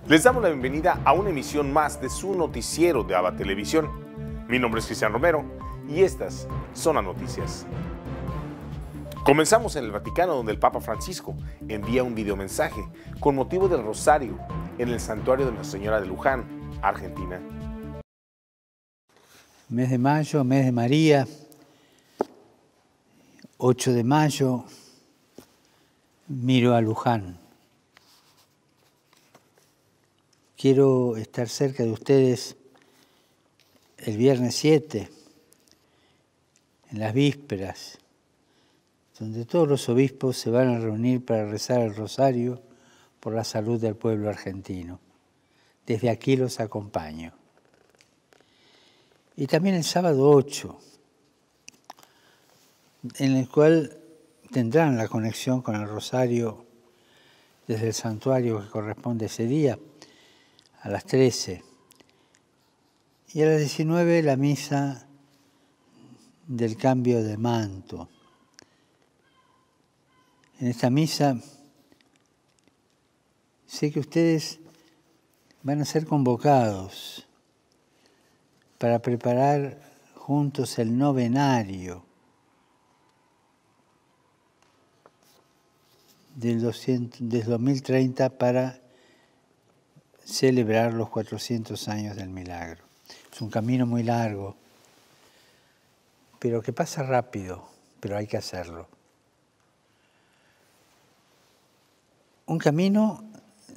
Les damos la bienvenida a una emisión más de su noticiero de ABA Televisión. Mi nombre es Cristian Romero y estas son las noticias. Comenzamos en el Vaticano, donde el Papa Francisco envía un videomensaje con motivo del Rosario en el Santuario de Nuestra Señora de Luján, Argentina. Mes de mayo, mes de María, 8 de mayo, miro a Luján. Quiero estar cerca de ustedes el viernes 7, en las vísperas, donde todos los obispos se van a reunir para rezar el rosario por la salud del pueblo argentino. Desde aquí los acompaño. Y también el sábado 8, en el cual tendrán la conexión con el rosario desde el santuario que corresponde ese día, a las 13. Y a las 19 la misa del cambio de manto. En esta misa sé que ustedes van a ser convocados para preparar juntos el novenario del 2030 para celebrar los 400 años del milagro. Es un camino muy largo, pero que pasa rápido, pero hay que hacerlo. Un camino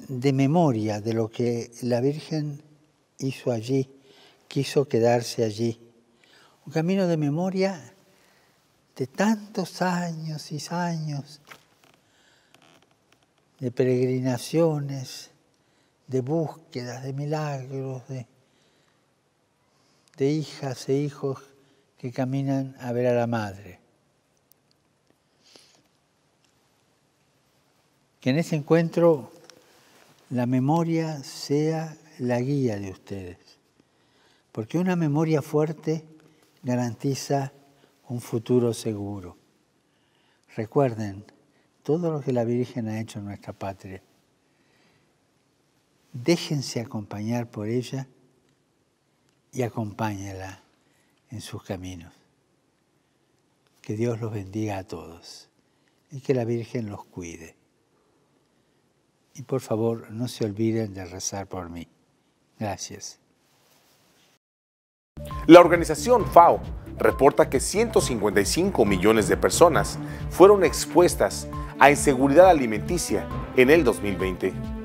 de memoria de lo que la Virgen hizo allí, quiso quedarse allí. Un camino de memoria de tantos años y años, de peregrinaciones, de búsquedas, de milagros, de hijas e hijos que caminan a ver a la Madre. Que en ese encuentro la memoria sea la guía de ustedes, porque una memoria fuerte garantiza un futuro seguro. Recuerden todo lo que la Virgen ha hecho en nuestra patria. Déjense acompañar por ella y acompáñela en sus caminos. Que Dios los bendiga a todos y que la Virgen los cuide. Y por favor, no se olviden de rezar por mí. Gracias. La organización FAO reporta que 155 millones de personas fueron expuestas a inseguridad alimenticia en el 2020.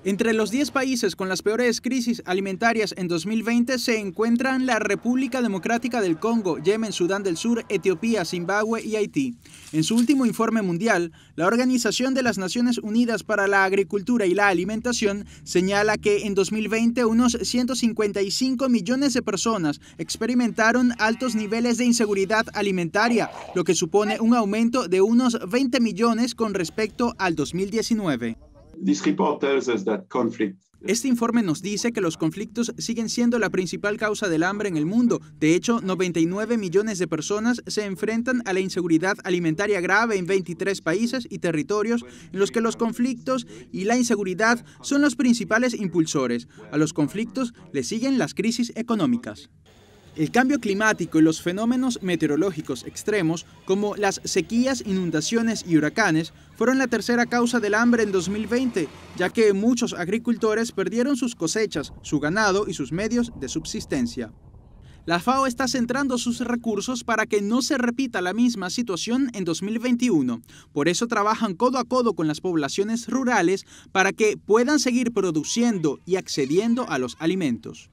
Entre los 10 países con las peores crisis alimentarias en 2020 se encuentran la República Democrática del Congo, Yemen, Sudán del Sur, Etiopía, Zimbabue y Haití. En su último informe mundial, la Organización de las Naciones Unidas para la Agricultura y la Alimentación señala que en 2020 unos 155 millones de personas experimentaron altos niveles de inseguridad alimentaria, lo que supone un aumento de unos 20 millones con respecto al 2019. Este informe nos dice que los conflictos siguen siendo la principal causa del hambre en el mundo. De hecho, 99 millones de personas se enfrentan a la inseguridad alimentaria grave en 23 países y territorios en los que los conflictos y la inseguridad son los principales impulsores. A los conflictos le siguen las crisis económicas. El cambio climático y los fenómenos meteorológicos extremos, como las sequías, inundaciones y huracanes, fueron la tercera causa del hambre en 2020, ya que muchos agricultores perdieron sus cosechas, su ganado y sus medios de subsistencia. La FAO está centrando sus recursos para que no se repita la misma situación en 2021. Por eso trabajan codo a codo con las poblaciones rurales para que puedan seguir produciendo y accediendo a los alimentos.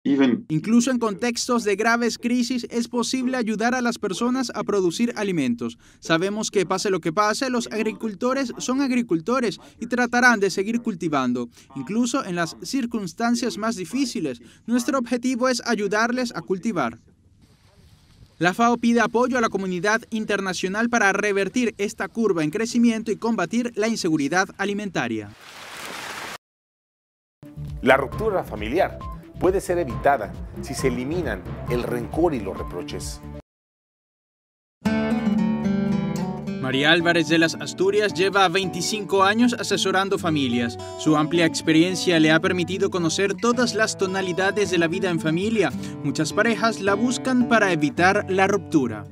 Incluso en contextos de graves crisis es posible ayudar a las personas a producir alimentos. Sabemos que pase lo que pase, los agricultores son agricultores y tratarán de seguir cultivando, incluso en las circunstancias más difíciles. Nuestro objetivo es ayudarles a cultivar. La FAO pide apoyo a la comunidad internacional para revertir esta curva en crecimiento y combatir la inseguridad alimentaria. La ruptura familiar puede ser evitada si se eliminan el rencor y los reproches. María Álvarez de las Asturias lleva 25 años asesorando familias. Su amplia experiencia le ha permitido conocer todas las tonalidades de la vida en familia. Muchas parejas la buscan para evitar la ruptura.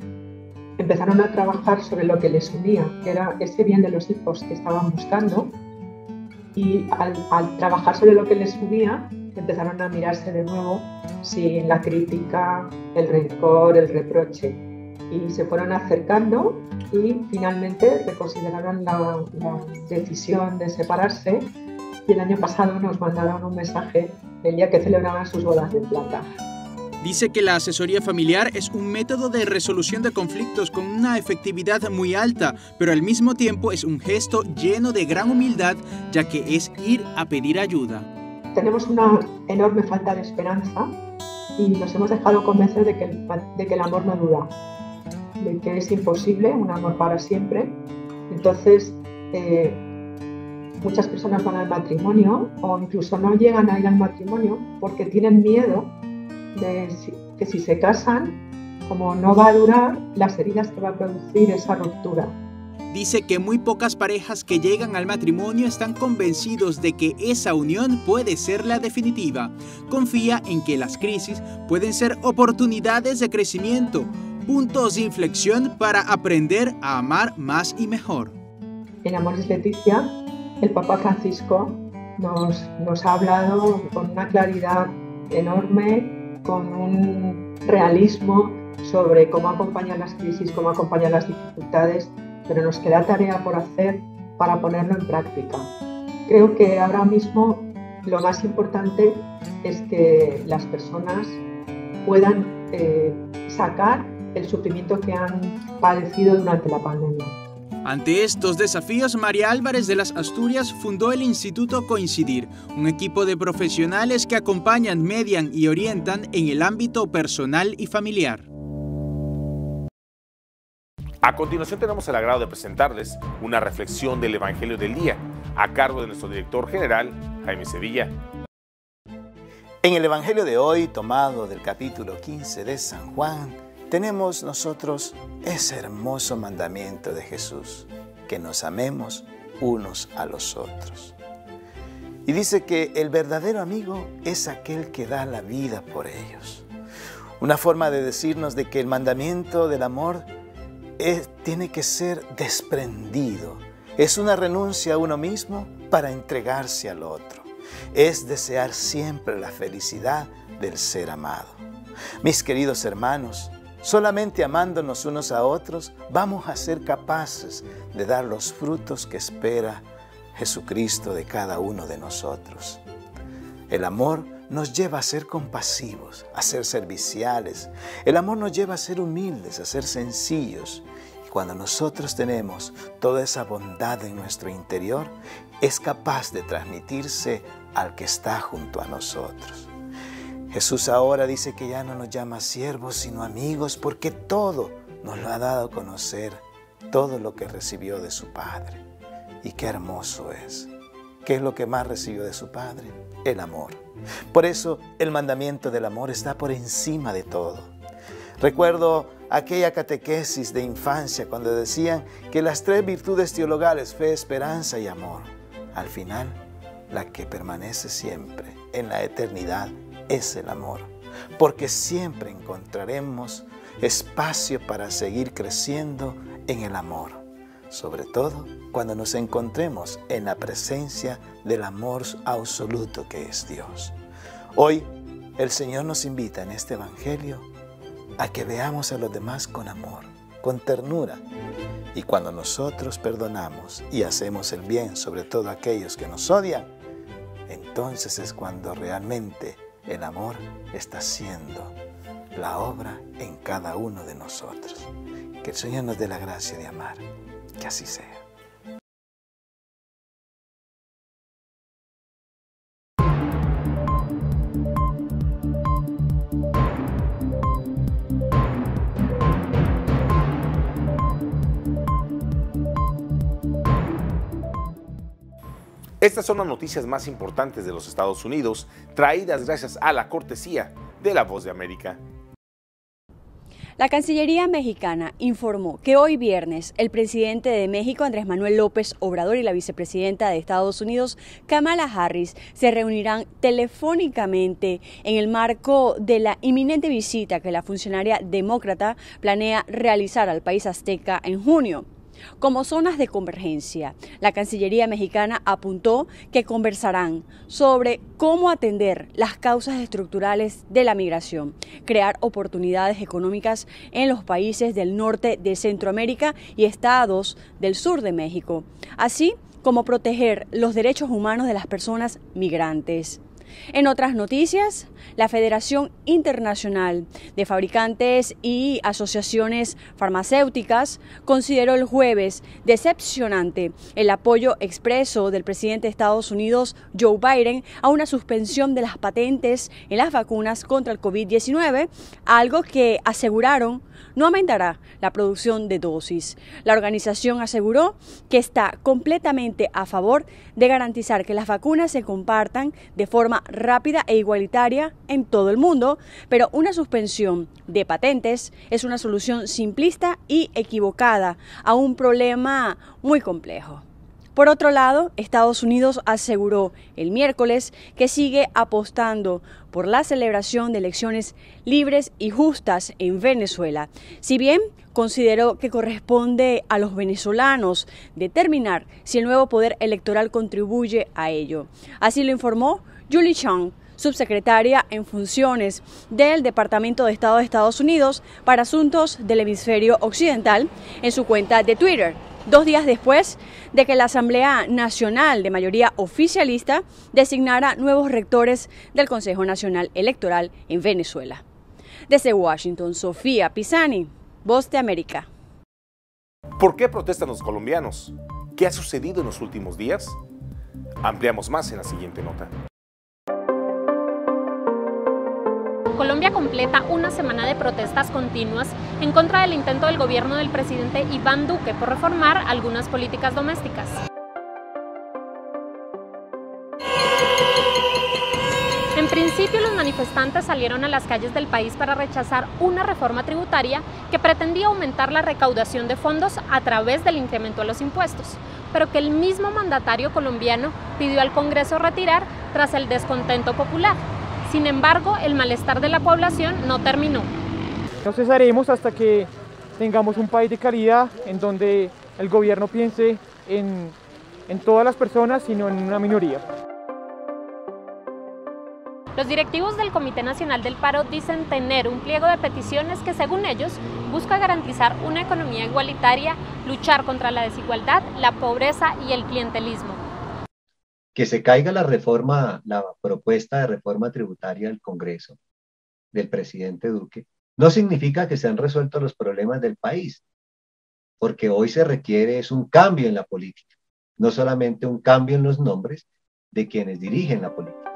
Empezaron a trabajar sobre lo que les unía, que era ese bien de los hijos que estaban buscando, y al trabajar sobre lo que les unía, empezaron a mirarse de nuevo sin la crítica, el rencor, el reproche, y se fueron acercando y finalmente reconsideraron la decisión de separarse, y el año pasado nos mandaron un mensaje el día que celebraban sus bodas de plata. Dice que la asesoría familiar es un método de resolución de conflictos con una efectividad muy alta, pero al mismo tiempo es un gesto lleno de gran humildad, ya que es ir a pedir ayuda. Tenemos una enorme falta de esperanza y nos hemos dejado convencer de que el amor no dura, de que es imposible un amor para siempre. Entonces, muchas personas van al matrimonio o incluso no llegan a ir al matrimonio porque tienen miedo de que si se casan, como no va a durar, las heridas que va a producir esa ruptura. Dice que muy pocas parejas que llegan al matrimonio están convencidos de que esa unión puede ser la definitiva. Confía en que las crisis pueden ser oportunidades de crecimiento, puntos de inflexión para aprender a amar más y mejor. En Amoris Laetitia, el Papa Francisco nos ha hablado con una claridad enorme, con un realismo sobre cómo acompañar las crisis, cómo acompañar las dificultades, pero nos queda tarea por hacer para ponerlo en práctica. Creo que ahora mismo lo más importante es que las personas puedan sacar el sufrimiento que han padecido durante la pandemia. Ante estos desafíos, María Álvarez de las Asturias fundó el Instituto Coincidir, un equipo de profesionales que acompañan, median y orientan en el ámbito personal y familiar. A continuación tenemos el agrado de presentarles una reflexión del Evangelio del Día, a cargo de nuestro director general, Jaime Sevilla. En el Evangelio de hoy, tomado del capítulo 15 de San Juan, tenemos nosotros ese hermoso mandamiento de Jesús, que nos amemos unos a los otros. Y dice que el verdadero amigo es aquel que da la vida por ellos. Una forma de decirnos de que el mandamiento del amor tiene que ser desprendido. Es una renuncia a uno mismo para entregarse al otro. Es desear siempre la felicidad del ser amado. Mis queridos hermanos, solamente amándonos unos a otros vamos a ser capaces de dar los frutos que espera Jesucristo de cada uno de nosotros. El amor nos lleva a ser compasivos, a ser serviciales. El amor nos lleva a ser humildes, a ser sencillos. Y cuando nosotros tenemos toda esa bondad en nuestro interior, es capaz de transmitirse al que está junto a nosotros. Jesús ahora dice que ya no nos llama siervos, sino amigos, porque todo nos lo ha dado a conocer, todo lo que recibió de su Padre. Y qué hermoso es. ¿Qué es lo que más recibió de su Padre? El amor. Por eso el mandamiento del amor está por encima de todo. Recuerdo aquella catequesis de infancia cuando decían que las 3 virtudes teologales, fe, esperanza y amor, al final, la que permanece siempre en la eternidad es el amor, porque siempre encontraremos espacio para seguir creciendo en el amor, sobre todo cuando nos encontremos en la presencia del amor absoluto que es Dios. Hoy el Señor nos invita en este Evangelio a que veamos a los demás con amor, con ternura, y cuando nosotros perdonamos y hacemos el bien, sobre todo a aquellos que nos odian, entonces es cuando realmente el amor está haciendo la obra en cada uno de nosotros. Que el Señor nos dé la gracia de amar. Que así sea. Estas son las noticias más importantes de los Estados Unidos, traídas gracias a la cortesía de La Voz de América. La Cancillería mexicana informó que hoy viernes el presidente de México, Andrés Manuel López Obrador, y la vicepresidenta de Estados Unidos, Kamala Harris, se reunirán telefónicamente en el marco de la inminente visita que la funcionaria demócrata planea realizar al país azteca en junio. Como zonas de convergencia, la Cancillería mexicana apuntó que conversarán sobre cómo atender las causas estructurales de la migración, crear oportunidades económicas en los países del norte de Centroamérica y estados del sur de México, así como proteger los derechos humanos de las personas migrantes. En otras noticias, la Federación Internacional de Fabricantes y Asociaciones Farmacéuticas consideró el jueves decepcionante el apoyo expreso del presidente de Estados Unidos, Joe Biden, a una suspensión de las patentes en las vacunas contra el COVID-19, algo que aseguraron no aumentará la producción de dosis. La organización aseguró que está completamente a favor de garantizar que las vacunas se compartan de forma rápida e igualitaria en todo el mundo, pero una suspensión de patentes es una solución simplista y equivocada a un problema muy complejo. Por otro lado, Estados Unidos aseguró el miércoles que sigue apostando por la celebración de elecciones libres y justas en Venezuela, si bien consideró que corresponde a los venezolanos determinar si el nuevo poder electoral contribuye a ello. Así lo informó Julie Chang, subsecretaria en funciones del Departamento de Estado de Estados Unidos para Asuntos del Hemisferio Occidental, en su cuenta de Twitter, 2 días después de que la Asamblea Nacional de mayoría oficialista designara nuevos rectores del Consejo Nacional Electoral en Venezuela. Desde Washington, Sofía Pisani, Voz de América. ¿Por qué protestan los colombianos? ¿Qué ha sucedido en los últimos días? Ampliamos más en la siguiente nota. Colombia completa una semana de protestas continuas en contra del intento del gobierno del presidente Iván Duque por reformar algunas políticas domésticas. En principio, los manifestantes salieron a las calles del país para rechazar una reforma tributaria que pretendía aumentar la recaudación de fondos a través del incremento de los impuestos, pero que el mismo mandatario colombiano pidió al Congreso retirar tras el descontento popular. Sin embargo, el malestar de la población no terminó. No cesaremos hasta que tengamos un país de calidad en donde el gobierno piense en todas las personas y no en una minoría. Los directivos del Comité Nacional del Paro dicen tener un pliego de peticiones que, según ellos, busca garantizar una economía igualitaria, luchar contra la desigualdad, la pobreza y el clientelismo. Que se caiga la propuesta de reforma tributaria del Congreso, del presidente Duque, no significa que se han resuelto los problemas del país, porque hoy se requiere es un cambio en la política, no solamente un cambio en los nombres de quienes dirigen la política.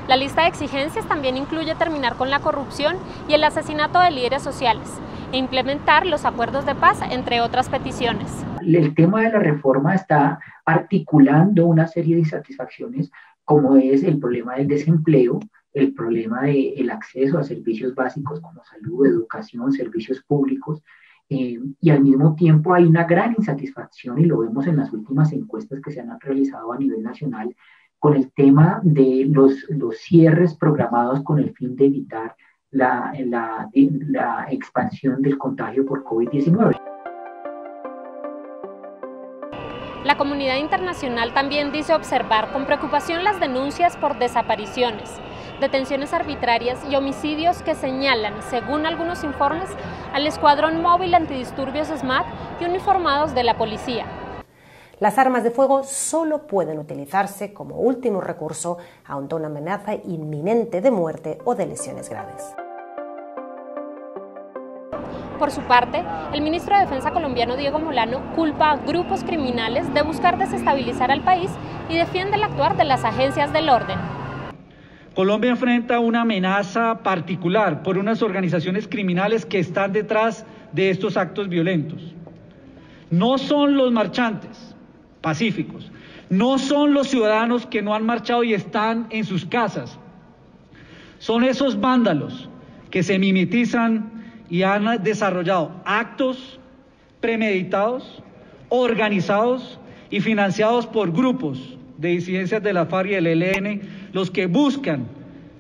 La lista de exigencias también incluye terminar con la corrupción y el asesinato de líderes sociales e implementar los acuerdos de paz, entre otras peticiones. El tema de la reforma está articulando una serie de insatisfacciones, como es el problema del desempleo, el problema del acceso a servicios básicos como salud, educación, servicios públicos, y al mismo tiempo hay una gran insatisfacción, y lo vemos en las últimas encuestas que se han realizado a nivel nacional, con el tema de los cierres programados con el fin de evitar la expansión del contagio por COVID-19. La comunidad internacional también dice observar con preocupación las denuncias por desapariciones, detenciones arbitrarias y homicidios que señalan, según algunos informes, al Escuadrón Móvil Antidisturbios SMAT y uniformados de la policía. Las armas de fuego solo pueden utilizarse como último recurso ante una amenaza inminente de muerte o de lesiones graves. Por su parte, el ministro de Defensa colombiano Diego Molano culpa a grupos criminales de buscar desestabilizar al país y defiende el actuar de las agencias del orden. Colombia enfrenta una amenaza particular por unas organizaciones criminales que están detrás de estos actos violentos. No son los marchantes pacíficos, no son los ciudadanos que no han marchado y están en sus casas. son esos vándalos que se mimetizan y han desarrollado actos premeditados, organizados y financiados por grupos de disidencias de la FARC y el ELN, los que buscan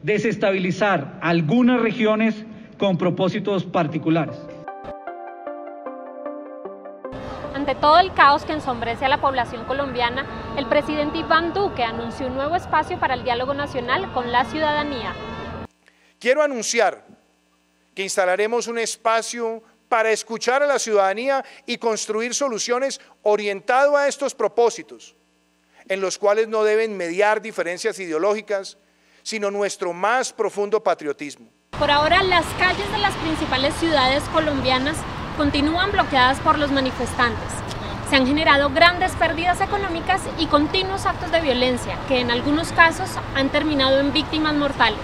desestabilizar algunas regiones con propósitos particulares. Ante todo el caos que ensombrece a la población colombiana, el presidente Iván Duque anunció un nuevo espacio para el diálogo nacional con la ciudadanía. Quiero anunciar que instalaremos un espacio para escuchar a la ciudadanía y construir soluciones orientado a estos propósitos, en los cuales no deben mediar diferencias ideológicas, sino nuestro más profundo patriotismo. Por ahora, las calles de las principales ciudades colombianas continúan bloqueadas por los manifestantes. Se han generado grandes pérdidas económicas y continuos actos de violencia que en algunos casos han terminado en víctimas mortales.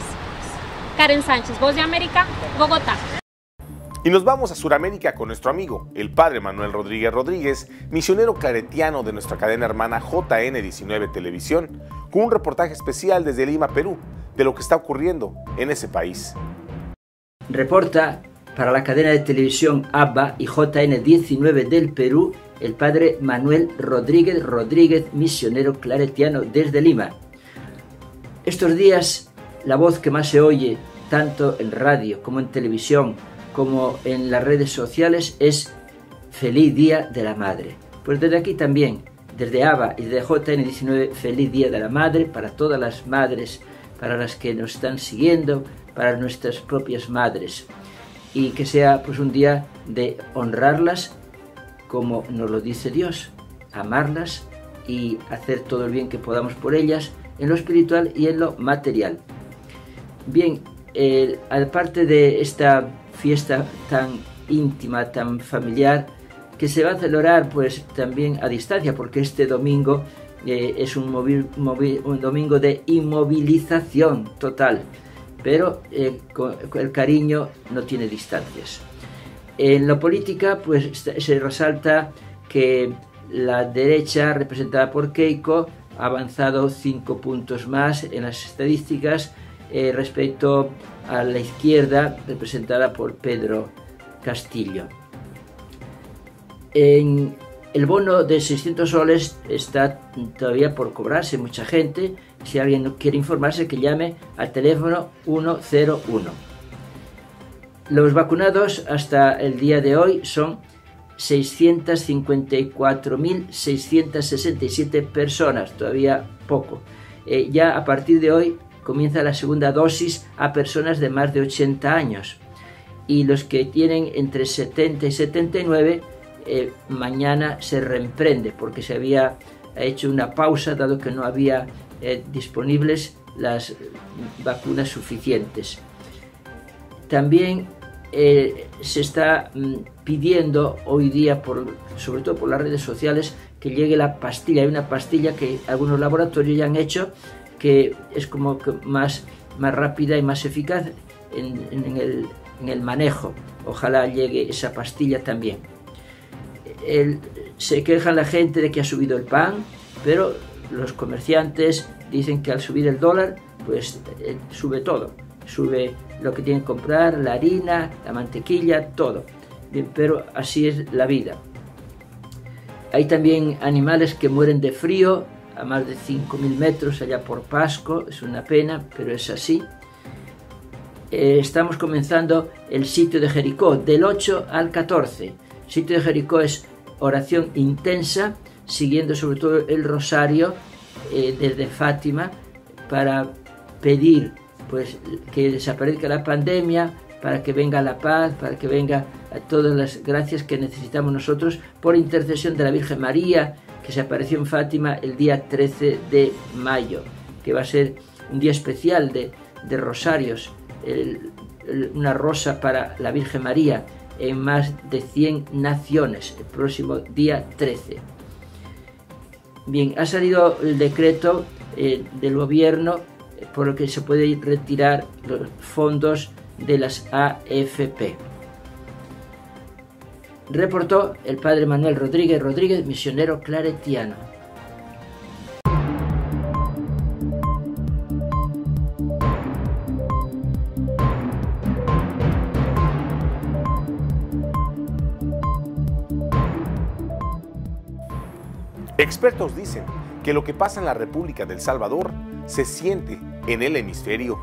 Karen Sánchez, Voz de América, Bogotá. Y nos vamos a Sudamérica con nuestro amigo, el padre Manuel Rodríguez Rodríguez, misionero claretiano de nuestra cadena hermana JN19 Televisión, con un reportaje especial desde Lima, Perú, de lo que está ocurriendo en ese país. Reporta para la cadena de televisión ABBA y JN19 del Perú, el padre Manuel Rodríguez Rodríguez, misionero claretiano desde Lima. Estos días, la voz que más se oye, tanto en radio como en televisión, como en las redes sociales, es Feliz Día de la Madre. Pues desde aquí también, desde ABBA y desde JN19, Feliz Día de la Madre para todas las madres, para las que nos están siguiendo, para nuestras propias madres. Y que sea pues un día de honrarlas como nos lo dice Dios, amarlas y hacer todo el bien que podamos por ellas en lo espiritual y en lo material. Bien, aparte de esta fiesta tan íntima, tan familiar, que se va a celebrar pues también a distancia, porque este domingo es un domingo de inmovilización total, pero el cariño no tiene distancias. En la política pues se resalta que la derecha, representada por Keiko, ha avanzado 5 puntos más en las estadísticas respecto a la izquierda, representada por Pedro Castillo. En el bono de 600 soles está todavía por cobrarse mucha gente. Si alguien quiere informarse, que llame al teléfono 101. Los vacunados hasta el día de hoy son 654.667 personas, todavía poco. Ya a partir de hoy comienza la segunda dosis a personas de más de 80 años. Y los que tienen entre 70 y 79, mañana se reemprende, porque se había hecho una pausa dado que no había disponibles las vacunas suficientes. También se está pidiendo hoy día, sobre todo por las redes sociales, que llegue la pastilla. Hay una pastilla que algunos laboratorios ya han hecho, que es como que más rápida y más eficaz en el manejo. Ojalá llegue esa pastilla también. Se queja la gente de que ha subido el pan, pero los comerciantes dicen que al subir el dólar, pues sube todo. Sube lo que tienen que comprar, la harina, la mantequilla, todo. Bien, pero así es la vida. Hay también animales que mueren de frío a más de 5.000 metros allá por Pasco. Es una pena, pero es así. Estamos comenzando el sitio de Jericó del 8 al 14. El sitio de Jericó es oración intensa, siguiendo sobre todo el rosario desde Fátima, para pedir pues que desaparezca la pandemia, para que venga la paz, para que venga todas las gracias que necesitamos nosotros, por intercesión de la Virgen María, que se apareció en Fátima el día 13 de mayo, que va a ser un día especial de rosarios, una rosa para la Virgen María en más de 100 naciones, el próximo día 13. Bien, ha salido el decreto del gobierno por el que se puede retirar los fondos de las AFP. Reportó el padre Manuel Rodríguez Rodríguez, misionero claretiano. Expertos dicen que lo que pasa en la República del Salvador se siente en el hemisferio.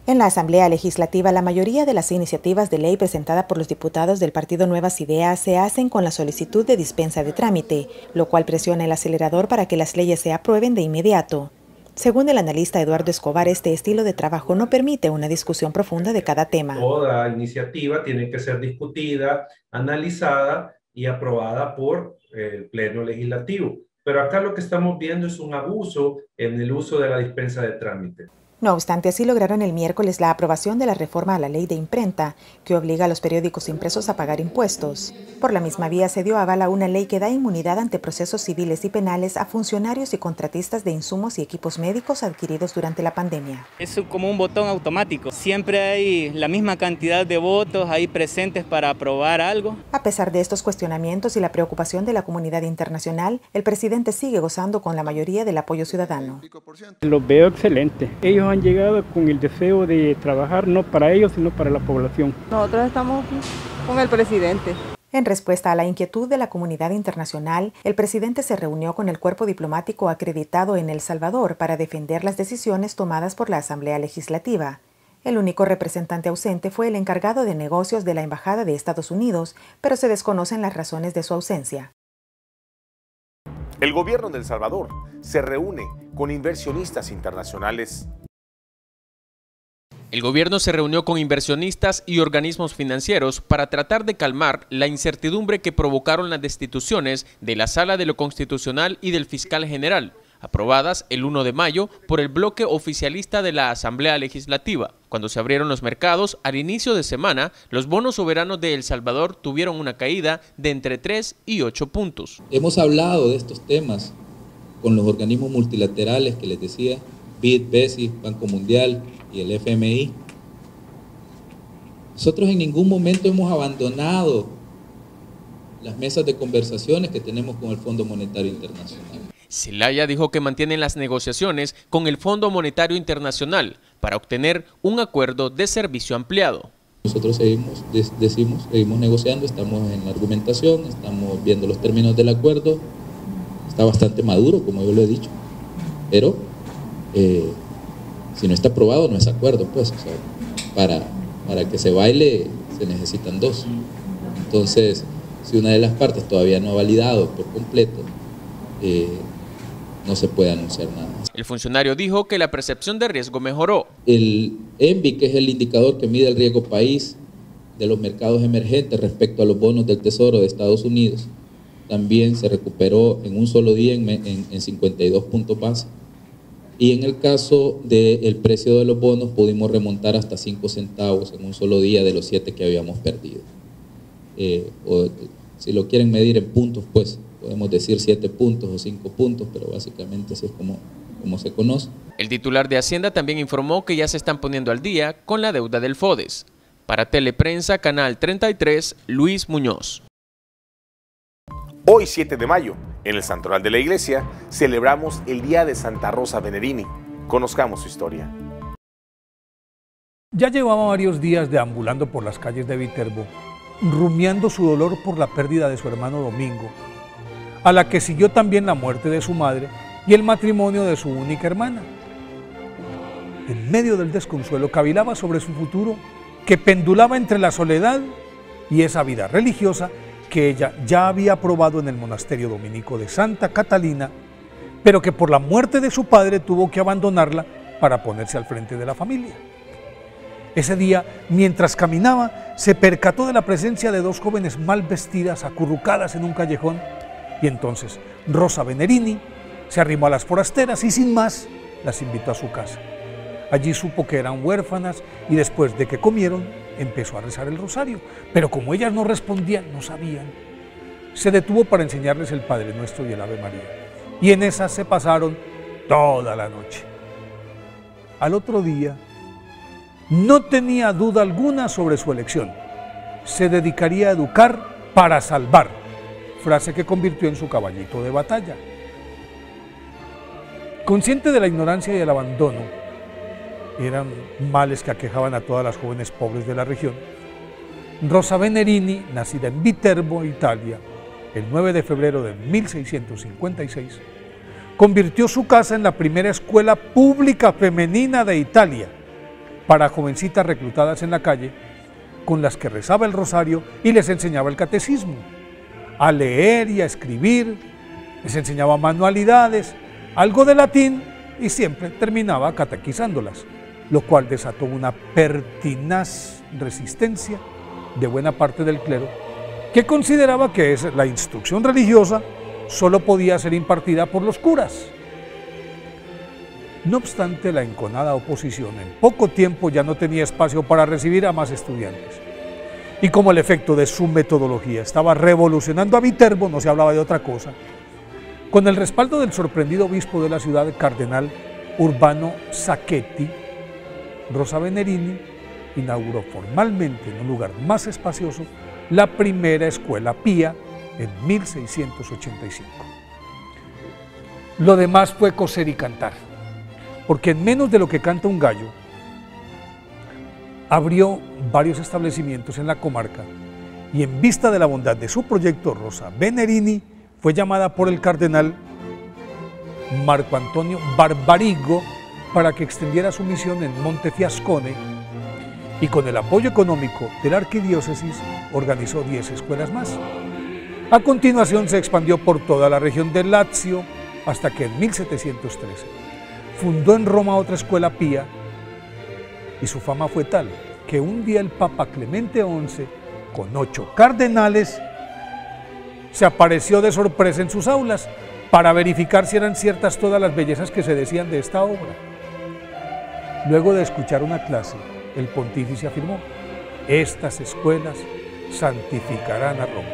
En la Asamblea Legislativa, la mayoría de las iniciativas de ley presentadas por los diputados del Partido Nuevas Ideas se hacen con la solicitud de dispensa de trámite, lo cual presiona el acelerador para que las leyes se aprueben de inmediato. Según el analista Eduardo Escobar, este estilo de trabajo no permite una discusión profunda de cada tema. Toda iniciativa tiene que ser discutida, analizada y aprobada por el Pleno Legislativo. Pero acá lo que estamos viendo es un abuso en el uso de la dispensa de trámite. No obstante, así lograron el miércoles la aprobación de la reforma a la ley de imprenta, que obliga a los periódicos impresos a pagar impuestos. Por la misma vía se dio aval a una ley que da inmunidad ante procesos civiles y penales a funcionarios y contratistas de insumos y equipos médicos adquiridos durante la pandemia. Es como un botón automático. Siempre hay la misma cantidad de votos ahí presentes para aprobar algo. A pesar de estos cuestionamientos y la preocupación de la comunidad internacional, el presidente sigue gozando con la mayoría del apoyo ciudadano. Lo veo excelente. Ellos han llegado con el deseo de trabajar no para ellos, sino para la población. Nosotros estamos con el presidente. En respuesta a la inquietud de la comunidad internacional, el presidente se reunió con el cuerpo diplomático acreditado en El Salvador para defender las decisiones tomadas por la Asamblea Legislativa. El único representante ausente fue el encargado de negocios de la Embajada de Estados Unidos, pero se desconocen las razones de su ausencia. El gobierno de El Salvador se reúne con inversionistas internacionales. El gobierno se reunió con inversionistas y organismos financieros para tratar de calmar la incertidumbre que provocaron las destituciones de la Sala de lo Constitucional y del Fiscal General, aprobadas el 1 de mayo por el bloque oficialista de la Asamblea Legislativa. Cuando se abrieron los mercados, al inicio de semana, los bonos soberanos de El Salvador tuvieron una caída de entre 3 y 8 puntos. Hemos hablado de estos temas con los organismos multilaterales que les decía, BID, BESI, Banco Mundial y el FMI. Nosotros en ningún momento hemos abandonado las mesas de conversaciones que tenemos con el Fondo Monetario Internacional. Zelaya dijo que mantienen las negociaciones con el Fondo Monetario Internacional para obtener un acuerdo de servicio ampliado. Nosotros seguimos negociando, estamos en la argumentación, estamos viendo los términos del acuerdo. Está bastante maduro, como yo lo he dicho, pero si no está aprobado no es acuerdo, pues, o sea, para que se baile se necesitan dos. Entonces, si una de las partes todavía no ha validado por completo, no se puede anunciar nada. El funcionario dijo que la percepción de riesgo mejoró. El ENVI, que es el indicador que mide el riesgo país de los mercados emergentes respecto a los bonos del Tesoro de Estados Unidos, también se recuperó en un solo día en 52 puntos base. Y en el caso del precio de los bonos pudimos remontar hasta 5 centavos en un solo día de los 7 que habíamos perdido. O si lo quieren medir en puntos, pues podemos decir 7 puntos o 5 puntos, pero básicamente así es como se conoce. El titular de Hacienda también informó que ya se están poniendo al día con la deuda del FODES. Para Teleprensa, Canal 33, Luis Muñoz. Hoy, 7 de mayo, en el Santoral de la Iglesia, celebramos el Día de Santa Rosa Venerini. Conozcamos su historia. Ya llevaba varios días deambulando por las calles de Viterbo, rumiando su dolor por la pérdida de su hermano Domingo, a la que siguió también la muerte de su madre y el matrimonio de su única hermana. En medio del desconsuelo cavilaba sobre su futuro, que pendulaba entre la soledad y esa vida religiosa que ella ya había probado en el monasterio dominico de Santa Catalina, pero que por la muerte de su padre tuvo que abandonarla para ponerse al frente de la familia. Ese día, mientras caminaba, se percató de la presencia de dos jóvenes mal vestidas, acurrucadas en un callejón, y entonces Rosa Venerini se arrimó a las forasteras y sin más las invitó a su casa. Allí supo que eran huérfanas y después de que comieron empezó a rezar el rosario, pero como ellas no respondían, no sabían, se detuvo para enseñarles el Padre Nuestro y el Ave María, y en esas se pasaron toda la noche. Al otro día no tenía duda alguna sobre su elección, se dedicaría a educar para salvar, frase que convirtió en su caballito de batalla. Consciente de la ignorancia y el abandono, eran males que aquejaban a todas las jóvenes pobres de la región, Rosa Venerini, nacida en Viterbo, Italia, el 9 de febrero de 1656, convirtió su casa en la primera escuela pública femenina de Italia para jovencitas reclutadas en la calle, con las que rezaba el rosario y les enseñaba el catecismo, a leer y a escribir, les enseñaba manualidades, algo de latín y siempre terminaba catequizándolas, lo cual desató una pertinaz resistencia de buena parte del clero, que consideraba que la instrucción religiosa solo podía ser impartida por los curas. No obstante la enconada oposición, en poco tiempo ya no tenía espacio para recibir a más estudiantes. Y como el efecto de su metodología estaba revolucionando a Viterbo, no se hablaba de otra cosa, con el respaldo del sorprendido obispo de la ciudad, cardenal Urbano Sacchetti, Rosa Venerini inauguró formalmente en un lugar más espacioso la primera escuela pía en 1685. Lo demás fue coser y cantar, porque en menos de lo que canta un gallo, abrió varios establecimientos en la comarca y en vista de la bondad de su proyecto, Rosa Venerini fue llamada por el cardenal Marco Antonio Barbarigo para que extendiera su misión en Montefiascone y con el apoyo económico de la arquidiócesis organizó 10 escuelas más. A continuación se expandió por toda la región del Lazio hasta que en 1713 fundó en Roma otra escuela pía y su fama fue tal que un día el Papa Clemente XI, con 8 cardenales, se apareció de sorpresa en sus aulas para verificar si eran ciertas todas las bellezas que se decían de esta obra. Luego de escuchar una clase, el pontífice afirmó: estas escuelas santificarán a Roma.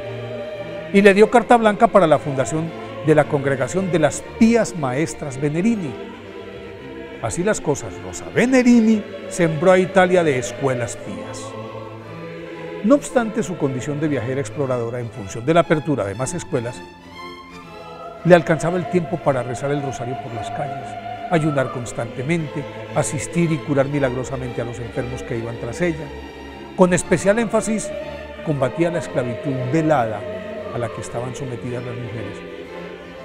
Y le dio carta blanca para la fundación de la Congregación de las Pías Maestras Venerini. Así las cosas, Rosa Venerini sembró a Italia de escuelas pías. No obstante su condición de viajera exploradora, en función de la apertura de más escuelas, le alcanzaba el tiempo para rezar el rosario por las calles, ayunar constantemente, asistir y curar milagrosamente a los enfermos que iban tras ella. Con especial énfasis, combatía la esclavitud velada a la que estaban sometidas las mujeres,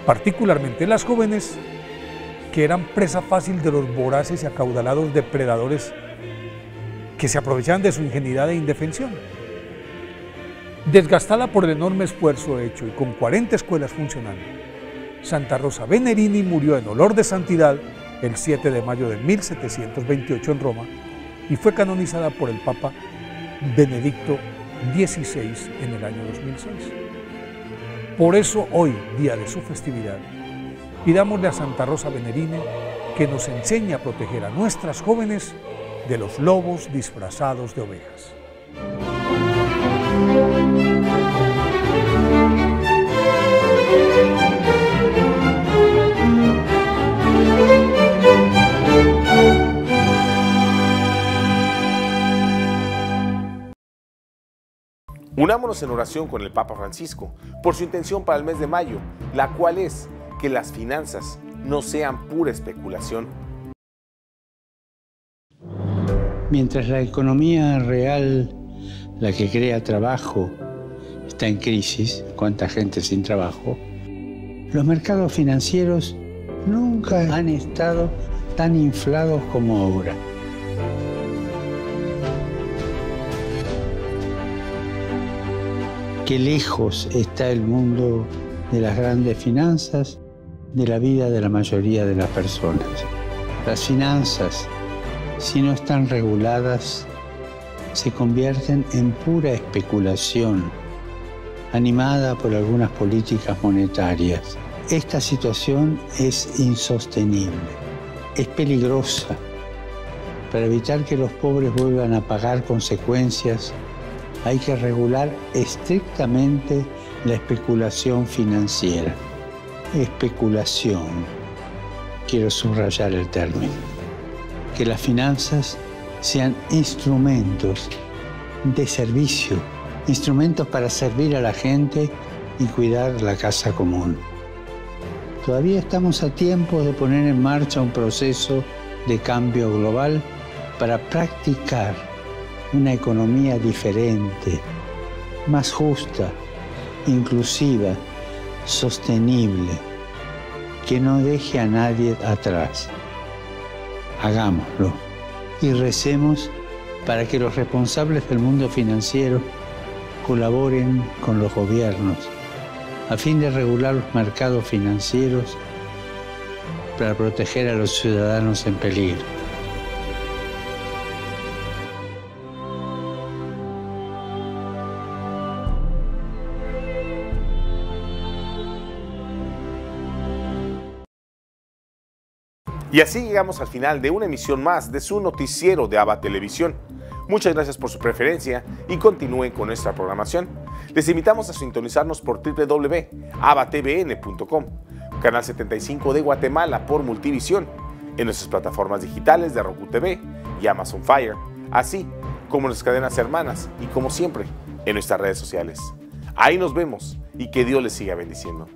particularmente las jóvenes, que eran presa fácil de los voraces y acaudalados depredadores que se aprovechaban de su ingenuidad e indefensión. Desgastada por el enorme esfuerzo hecho y con 40 escuelas funcionando, Santa Rosa Venerini murió en olor de santidad el 7 de mayo de 1728 en Roma y fue canonizada por el Papa Benedicto XVI en el año 2006. Por eso hoy, día de su festividad, pidámosle a Santa Rosa Venerini que nos enseñe a proteger a nuestras jóvenes de los lobos disfrazados de ovejas. Unámonos en oración con el Papa Francisco por su intención para el mes de mayo, la cual es que las finanzas no sean pura especulación. Mientras la economía real, la que crea trabajo, está en crisis, cuánta gente sin trabajo, los mercados financieros nunca han estado tan inflados como ahora. Qué lejos está el mundo de las grandes finanzas de la vida de la mayoría de las personas. Las finanzas, si no están reguladas, se convierten en pura especulación, animada por algunas políticas monetarias. Esta situación es insostenible, es peligrosa. Para evitar que los pobres vuelvan a pagar consecuencias, hay que regular estrictamente la especulación financiera. Especulación, quiero subrayar el término. Que las finanzas sean instrumentos de servicio, instrumentos para servir a la gente y cuidar la casa común. Todavía estamos a tiempo de poner en marcha un proceso de cambio global para practicar una economía diferente, más justa, inclusiva, sostenible, que no deje a nadie atrás. Hagámoslo y recemos para que los responsables del mundo financiero colaboren con los gobiernos a fin de regular los mercados financieros para proteger a los ciudadanos en peligro. Y así llegamos al final de una emisión más de su noticiero de ABA Televisión. Muchas gracias por su preferencia y continúen con nuestra programación. Les invitamos a sintonizarnos por www.abatvn.com, Canal 75 de Guatemala por Multivisión, en nuestras plataformas digitales de Roku TV y Amazon Fire, así como en nuestras cadenas hermanas y como siempre en nuestras redes sociales. Ahí nos vemos y que Dios les siga bendiciendo.